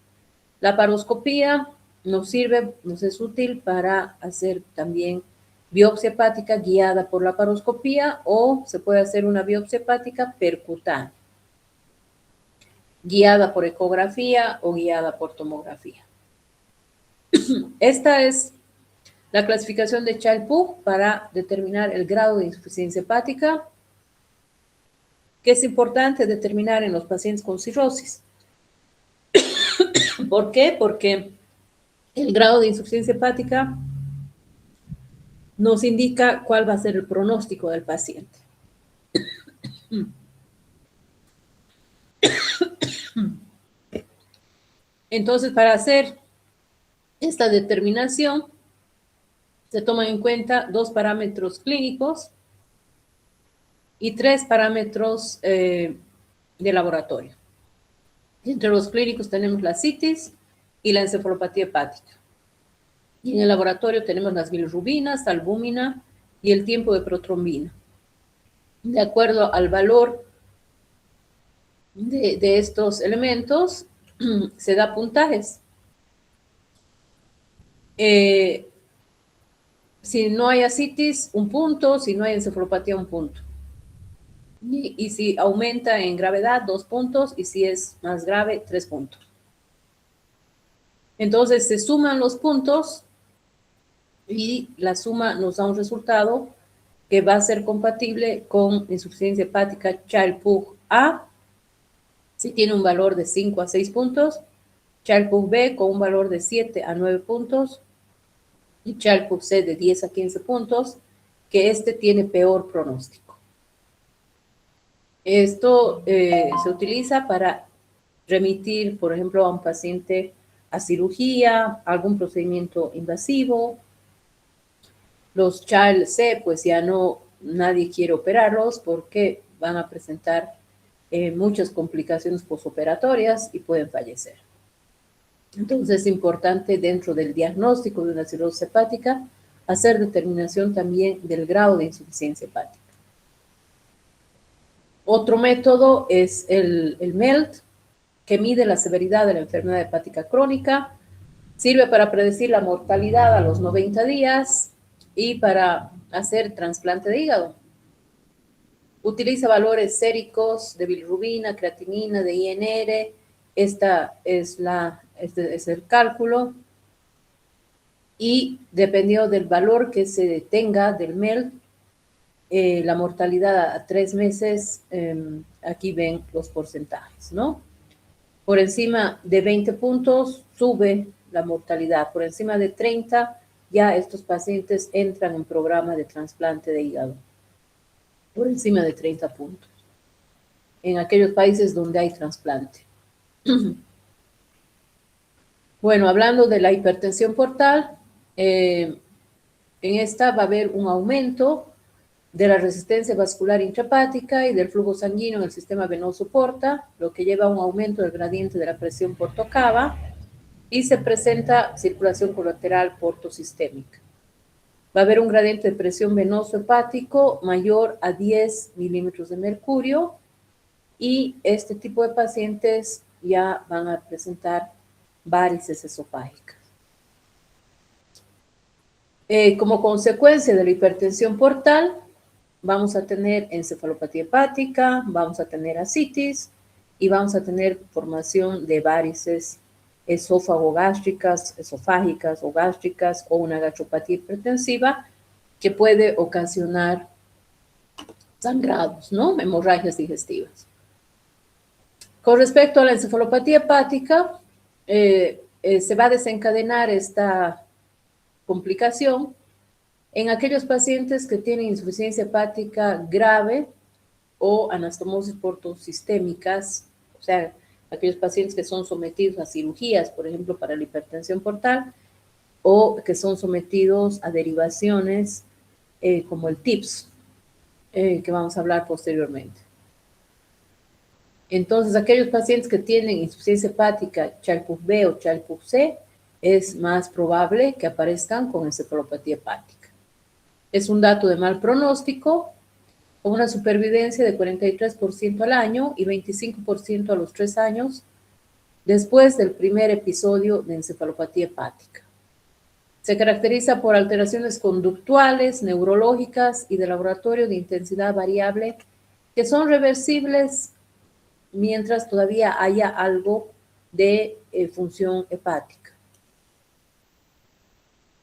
La paroscopía nos es útil para hacer también biopsia hepática guiada por la paroscopía, o se puede hacer una biopsia hepática percutánea, guiada por ecografía o guiada por tomografía. Esta es la clasificación de Child-Pugh para determinar el grado de insuficiencia hepática, que es importante determinar en los pacientes con cirrosis. ¿Por qué? Porque el grado de insuficiencia hepática nos indica cuál va a ser el pronóstico del paciente. Entonces, para hacer esta determinación, se toman en cuenta 2 parámetros clínicos y 3 parámetros de laboratorio. Entre los clínicos tenemos la ascitis y la encefalopatía hepática. Y en el laboratorio tenemos las bilirrubinas, albúmina y el tiempo de protrombina. De acuerdo al valor de estos elementos, se da puntajes. Si no hay ascitis, 1 punto, si no hay encefalopatía, 1 punto. Y si aumenta en gravedad, 2 puntos, y si es más grave, 3 puntos. Entonces se suman los puntos y la suma nos da un resultado que va a ser compatible con insuficiencia hepática Child-Pugh A, si tiene un valor de 5 a 6 puntos, Child-Pugh B con un valor de 7 a 9 puntos y Child-Pugh C de 10 a 15 puntos, que este tiene peor pronóstico. Esto se utiliza para remitir, por ejemplo, a un paciente a cirugía, algún procedimiento invasivo. Los Child C, pues ya no, nadie quiere operarlos porque van a presentar muchas complicaciones posoperatorias y pueden fallecer. Entonces es importante dentro del diagnóstico de una cirrosis hepática hacer determinación también del grado de insuficiencia hepática. Otro método es el MELT, que mide la severidad de la enfermedad hepática crónica. Sirve para predecir la mortalidad a los 90 días y para hacer trasplante de hígado. Utiliza valores séricos de bilirrubina, creatinina, de INR. Este es el cálculo. Y dependiendo del valor que se tenga del MELT, la mortalidad a 3 meses, aquí ven los porcentajes, ¿no? Por encima de 20 puntos sube la mortalidad. Por encima de 30, ya estos pacientes entran en programa de trasplante de hígado. Por encima de 30 puntos. En aquellos países donde hay trasplante. Bueno, hablando de la hipertensión portal, en esta va a haber un aumento de la resistencia vascular intrahepática y del flujo sanguíneo en el sistema venoso porta, lo que lleva a un aumento del gradiente de la presión portocava y se presenta circulación colateral portosistémica. Va a haber un gradiente de presión venoso hepático mayor a 10 milímetros de mercurio y este tipo de pacientes ya van a presentar varices esofágicas. Como consecuencia de la hipertensión portal, vamos a tener encefalopatía hepática, vamos a tener ascitis y vamos a tener formación de varices esófago-gástricas, esofágicas o gástricas o una gastropatía hipertensiva que puede ocasionar sangrados, ¿no? Hemorragias digestivas. Con respecto a la encefalopatía hepática, se va a desencadenar esta complicación en aquellos pacientes que tienen insuficiencia hepática grave o anastomosis portosistémicas, o sea, aquellos pacientes que son sometidos a cirugías, por ejemplo, para la hipertensión portal, o que son sometidos a derivaciones como el TIPS, que vamos a hablar posteriormente. Entonces, aquellos pacientes que tienen insuficiencia hepática Child-Pugh B o Child-Pugh C, es más probable que aparezcan con encefalopatía hepática. Es un dato de mal pronóstico, con una supervivencia de 43% al año y 25% a los 3 años después del primer episodio de encefalopatía hepática. Se caracteriza por alteraciones conductuales, neurológicas y de laboratorio de intensidad variable que son reversibles mientras todavía haya algo de función hepática.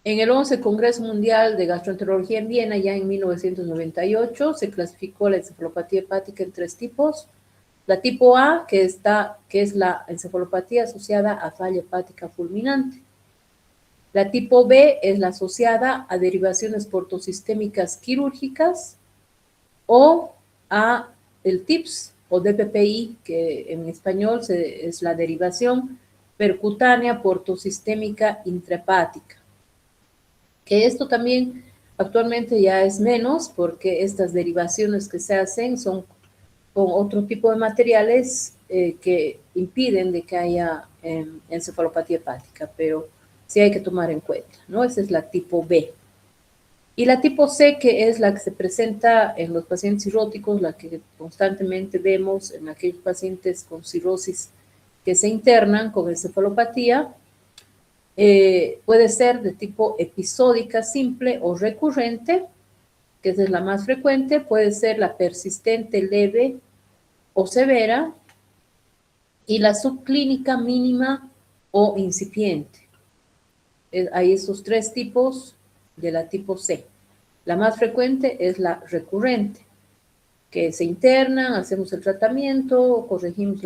En el 11 Congreso Mundial de Gastroenterología en Viena, ya en 1998, se clasificó la encefalopatía hepática en 3 tipos. La tipo A, que es la encefalopatía asociada a falla hepática fulminante. La tipo B es la asociada a derivaciones portosistémicas quirúrgicas o a el TIPS o DPPI, que en español es la derivación percutánea portosistémica intrahepática. Que esto también actualmente ya es menos porque estas derivaciones que se hacen son con otro tipo de materiales que impiden de que haya encefalopatía hepática, pero sí hay que tomar en cuenta, ¿no? Esa es la tipo B. Y la tipo C, que es la que se presenta en los pacientes cirróticos, la que constantemente vemos en aquellos pacientes con cirrosis que se internan con encefalopatía, puede ser de tipo episódica simple o recurrente, que esa es la más frecuente, puede ser la persistente leve o severa, y la subclínica mínima o incipiente. Hay estos tres tipos de la tipo C. La más frecuente es la recurrente, que se internan, hacemos el tratamiento, corregimos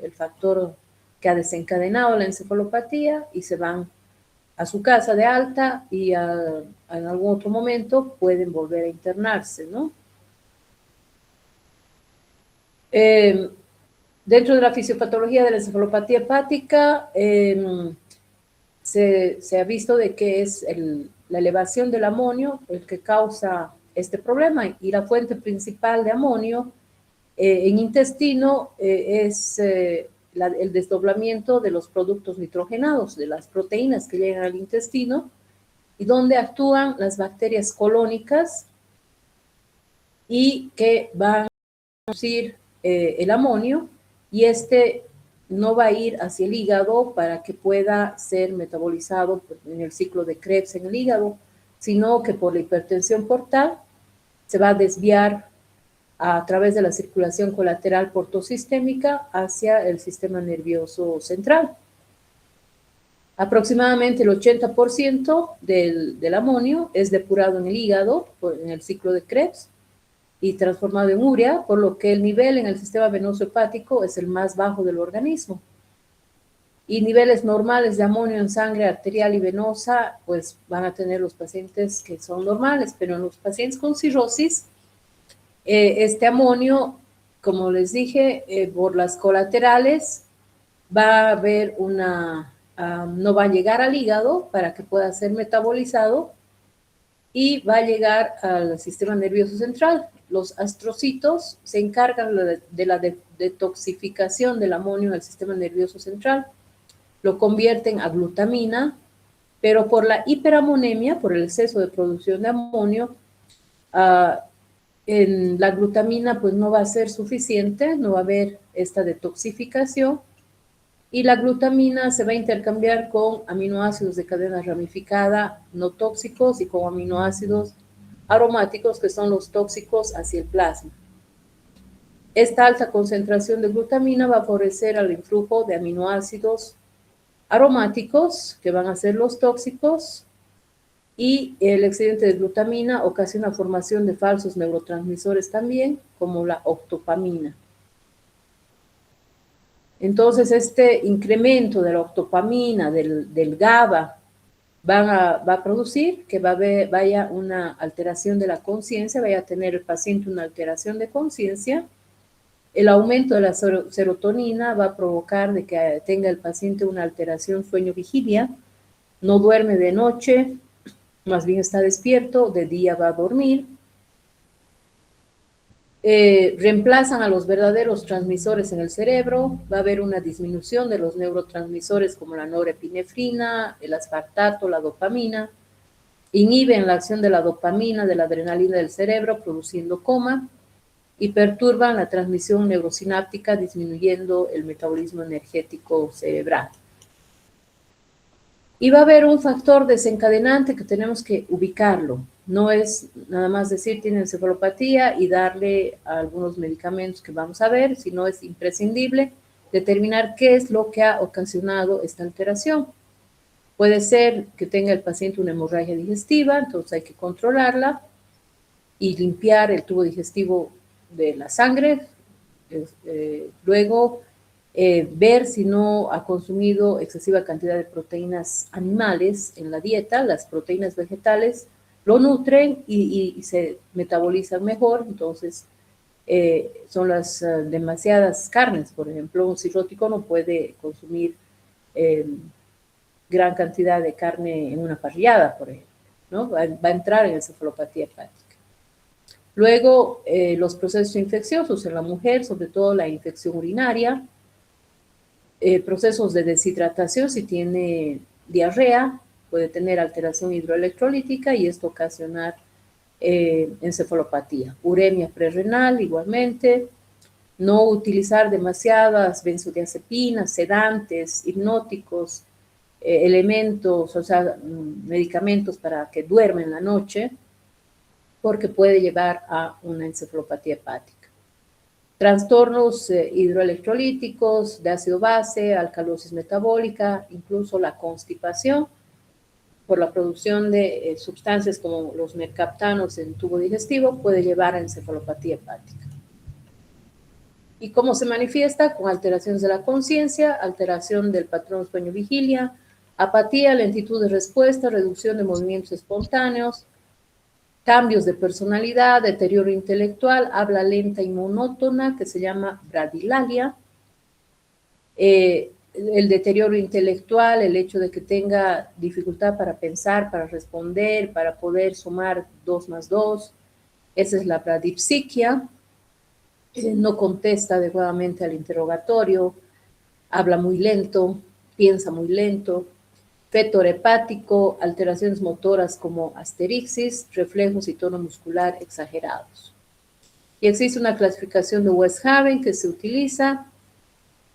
el factor que ha desencadenado la encefalopatía y se van a su casa de alta y en algún otro momento pueden volver a internarse, ¿no? Dentro de la fisiopatología de la encefalopatía hepática, se ha visto de que es la elevación del amonio el que causa este problema, y la fuente principal de amonio en intestino es el desdoblamiento de los productos nitrogenados, de las proteínas que llegan al intestino, y donde actúan las bacterias colónicas y que van a producir el amonio, y este no va a ir hacia el hígado para que pueda ser metabolizado en el ciclo de Krebs en el hígado, sino que por la hipertensión portal se va a desviar a través de la circulación colateral portosistémica hacia el sistema nervioso central. Aproximadamente el 80% del amonio es depurado en el hígado, en el ciclo de Krebs, y transformado en urea, por lo que el nivel en el sistema venoso hepático es el más bajo del organismo. Y niveles normales de amonio en sangre arterial y venosa, pues van a tener los pacientes que son normales, pero en los pacientes con cirrosis, este amonio, como les dije, por las colaterales va a haber no va a llegar al hígado para que pueda ser metabolizado y va a llegar al sistema nervioso central. Los astrocitos se encargan de la detoxificación del amonio en el sistema nervioso central, lo convierten a glutamina, pero por la hiperamonemia, por el exceso de producción de amonio, en la glutamina pues no va a ser suficiente, no va a haber esta detoxificación, y la glutamina se va a intercambiar con aminoácidos de cadena ramificada no tóxicos y con aminoácidos aromáticos, que son los tóxicos, hacia el plasma. Esta alta concentración de glutamina va a favorecer al influjo de aminoácidos aromáticos, que van a ser los tóxicos, y el excedente de glutamina ocasiona formación de falsos neurotransmisores también, como la octopamina. Entonces, este incremento de la octopamina, del GABA, va a producir que vaya una alteración de la conciencia, vaya a tener el paciente una alteración de conciencia. El aumento de la serotonina va a provocar de que tenga el paciente una alteración sueño-vigilia, no duerme de noche, más bien está despierto, de día va a dormir. Reemplazan a los verdaderos transmisores en el cerebro, va a haber una disminución de los neurotransmisores como la norepinefrina, el aspartato, la dopamina, inhiben la acción de la dopamina, de la adrenalina del cerebro, produciendo coma, y perturban la transmisión neurosináptica, disminuyendo el metabolismo energético cerebral. Y va a haber un factor desencadenante que tenemos que ubicarlo. No es nada más decir tiene encefalopatía y darle algunos medicamentos que vamos a ver, sino es imprescindible determinar qué es lo que ha ocasionado esta alteración. Puede ser que tenga el paciente una hemorragia digestiva, entonces hay que controlarla y limpiar el tubo digestivo de la sangre. Luego, ver si no ha consumido excesiva cantidad de proteínas animales en la dieta. Las proteínas vegetales lo nutren y se metabolizan mejor, entonces son las demasiadas carnes. Por ejemplo, un cirrótico no puede consumir gran cantidad de carne en una parrillada, por ejemplo, ¿no? Va a entrar en encefalopatía hepática. Luego, los procesos infecciosos en la mujer, sobre todo la infección urinaria, procesos de deshidratación, si tiene diarrea, puede tener alteración hidroelectrolítica y esto ocasionar encefalopatía. Uremia prerrenal igualmente, no utilizar demasiadas benzodiazepinas, sedantes, hipnóticos, elementos, o sea, medicamentos para que duermen en la noche, porque puede llevar a una encefalopatía hepática. Trastornos hidroelectrolíticos, de ácido base, alcalosis metabólica, incluso la constipación, por la producción de sustancias como los mercaptanos en tubo digestivo, puede llevar a encefalopatía hepática. ¿Y cómo se manifiesta? Con alteraciones de la conciencia, alteración del patrón sueño-vigilia, apatía, lentitud de respuesta, reducción de movimientos espontáneos, cambios de personalidad, deterioro intelectual, habla lenta y monótona, que se llama bradilalia, el deterioro intelectual, el hecho de que tenga dificultad para pensar, para responder, para poder sumar 2 más 2, esa es la bradipsiquia, no contesta adecuadamente al interrogatorio, habla muy lento, piensa muy lento, fétor hepático, alteraciones motoras como asterixis, reflejos y tono muscular exagerados. Y existe una clasificación de Westhaven que se utiliza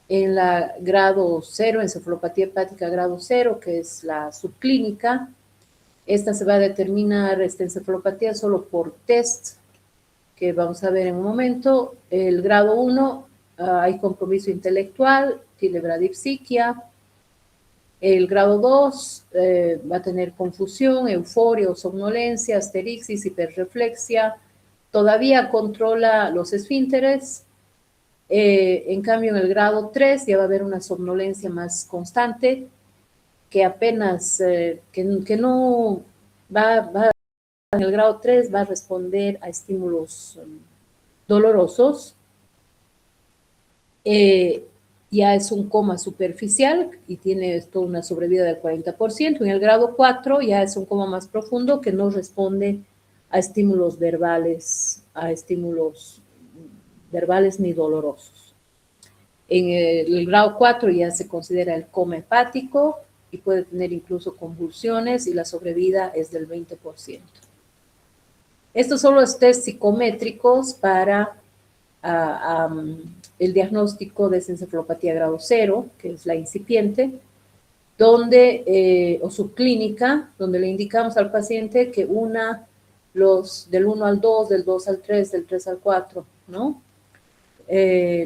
en la grado 0, encefalopatía hepática grado 0, que es la subclínica. Esta se va a determinar, esta encefalopatía, solo por test, que vamos a ver en un momento. El grado 1, hay compromiso intelectual, tiene bradipsiquia. El grado 2 va a tener confusión, euforia o somnolencia, asterixis, hiperreflexia. Todavía controla los esfínteres. En cambio, en el grado 3 ya va a haber una somnolencia más constante, que apenas, que no va, en el grado 3 va a responder a estímulos dolorosos. Ya es un coma superficial y tiene esto una sobrevida del 40%. En el grado 4 ya es un coma más profundo que no responde a estímulos verbales ni dolorosos. En el grado 4 ya se considera el coma hepático y puede tener incluso convulsiones y la sobrevida es del 20%. Estos son los test psicométricos para el diagnóstico de encefalopatía grado 0, que es la incipiente, o subclínica, donde le indicamos al paciente que una los del 1 al 2, del 2 al 3, del 3 al 4, ¿no?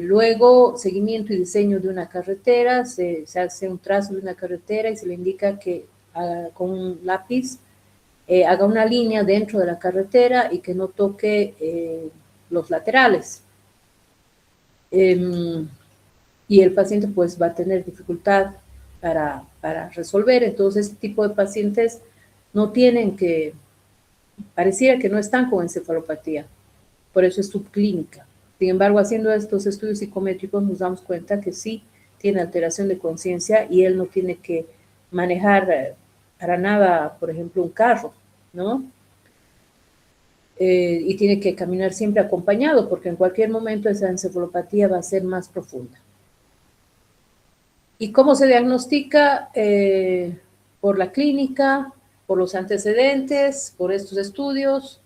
Luego, seguimiento y diseño de una carretera, se hace un trazo de una carretera y se le indica que con un lápiz haga una línea dentro de la carretera y que no toque los laterales. Y el paciente pues va a tener dificultad para resolver. Entonces, este tipo de pacientes no tienen que, pareciera que no están con encefalopatía, por eso es subclínica. Sin embargo, haciendo estos estudios psicométricos nos damos cuenta que sí tiene alteración de conciencia y él no tiene que manejar para nada, por ejemplo, un carro, ¿no? Y tiene que caminar siempre acompañado porque en cualquier momento esa encefalopatía va a ser más profunda. ¿Y cómo se diagnostica? Por la clínica, por los antecedentes, por estos estudios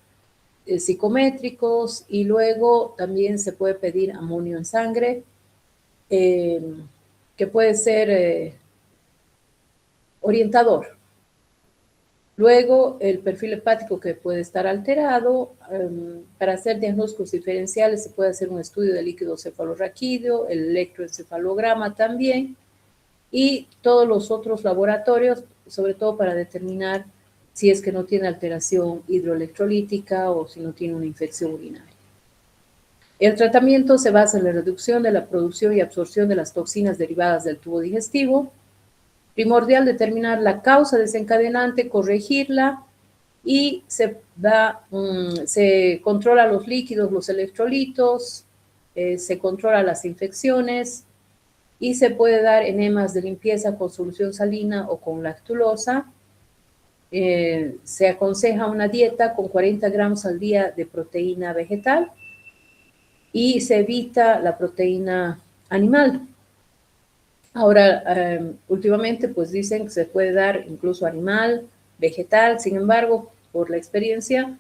psicométricos y luego también se puede pedir amonio en sangre, que puede ser orientador. Luego, el perfil hepático que puede estar alterado. Para hacer diagnósticos diferenciales se puede hacer un estudio de líquido cefalorraquídeo, el electroencefalograma también, y todos los otros laboratorios, sobre todo para determinar si es que no tiene alteración hidroelectrolítica o si no tiene una infección urinaria. El tratamiento se basa en la reducción de la producción y absorción de las toxinas derivadas del tubo digestivo. Primordial determinar la causa desencadenante, corregirla y se controla los líquidos, los electrolitos, se controla las infecciones y se puede dar enemas de limpieza con solución salina o con lactulosa. Se aconseja una dieta con 40 gramos al día de proteína vegetal y se evita la proteína animal. Ahora, últimamente, pues dicen que se puede dar incluso animal, vegetal, sin embargo, por la experiencia,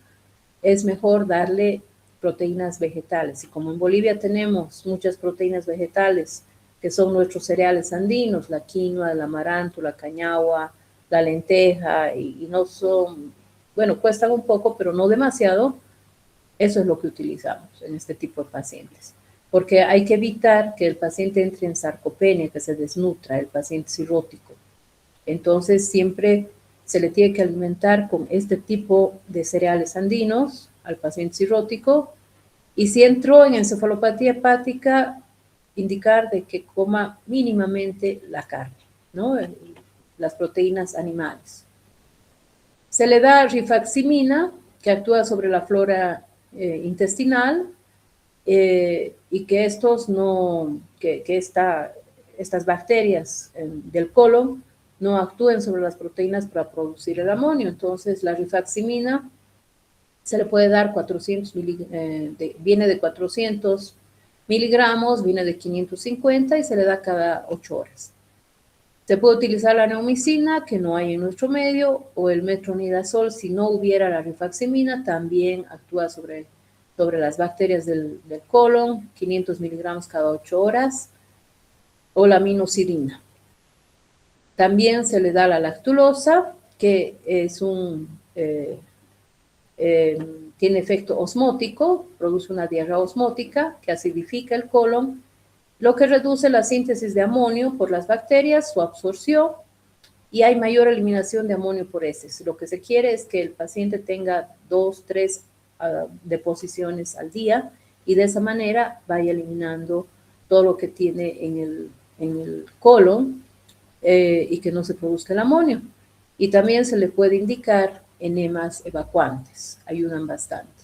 es mejor darle proteínas vegetales. Y como en Bolivia tenemos muchas proteínas vegetales, que son nuestros cereales andinos, la quinoa, el amaranto, la cañagua, la lenteja, y no son, bueno, cuestan un poco, pero no demasiado. Eso es lo que utilizamos en este tipo de pacientes. Porque hay que evitar que el paciente entre en sarcopenia, que se desnutra, el paciente cirrótico. Entonces, siempre se le tiene que alimentar con este tipo de cereales andinos al paciente cirrótico. Y si entró en encefalopatía hepática, indicar de que coma mínimamente la carne, ¿no? Las proteínas animales. Se le da rifaximina, que actúa sobre la flora intestinal, y que estas bacterias del colon no actúen sobre las proteínas para producir el amonio. Entonces, la rifaximina se le puede dar 400 viene de 400 miligramos, viene de 550 y se le da cada 8 horas. Se puede utilizar la neomicina, que no hay en nuestro medio, o el metronidazol. Si no hubiera la rifaximina, también actúa sobre las bacterias del colon, 500 miligramos cada 8 horas, o la minoxidilina. También se le da la lactulosa, que es tiene efecto osmótico, produce una diarrea osmótica que acidifica el colon, lo que reduce la síntesis de amonio por las bacterias, su absorción, y hay mayor eliminación de amonio por heces. Lo que se quiere es que el paciente tenga 2, 3 deposiciones al día y de esa manera vaya eliminando todo lo que tiene en el colon y que no se produzca el amonio. Y también se le puede indicar enemas evacuantes, ayudan bastante.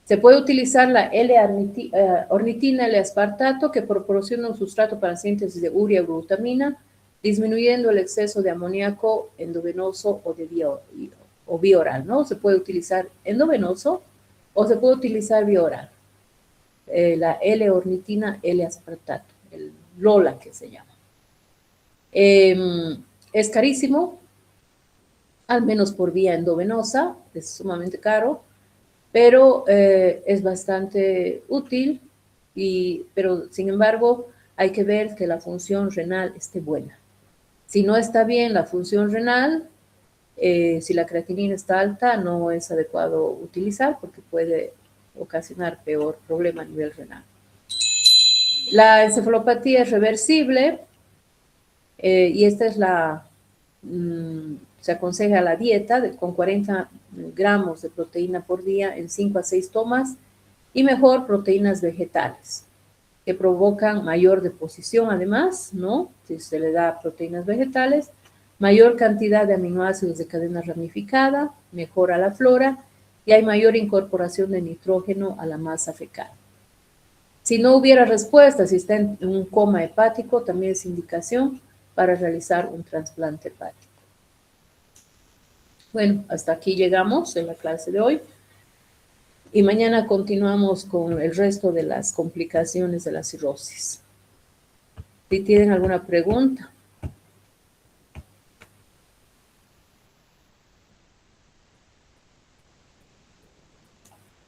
Se puede utilizar la L-ornitina L-aspartato, que proporciona un sustrato para síntesis de urea y glutamina, disminuyendo el exceso de amoníaco endovenoso o vía oral, ¿no? Se puede utilizar endovenoso o se puede utilizar vía oral. La L-ornitina L-aspartato, el LOLA que se llama. Es carísimo, al menos por vía endovenosa, es sumamente caro, pero es bastante útil, pero sin embargo hay que ver que la función renal esté buena. Si no está bien la función renal, si la creatinina está alta, no es adecuado utilizar porque puede ocasionar peor problema a nivel renal. La encefalopatía es reversible y esta es se aconseja la dieta con 40 gramos de proteína por día en 5 a 6 tomas y mejor proteínas vegetales que provocan mayor deposición además, ¿no? Si se le da proteínas vegetales, mayor cantidad de aminoácidos de cadena ramificada, mejora la flora y hay mayor incorporación de nitrógeno a la masa fecal. Si no hubiera respuesta, si está en un coma hepático, también es indicación para realizar un trasplante hepático. Bueno, hasta aquí llegamos en la clase de hoy. Y mañana continuamos con el resto de las complicaciones de la cirrosis. Si tienen alguna pregunta.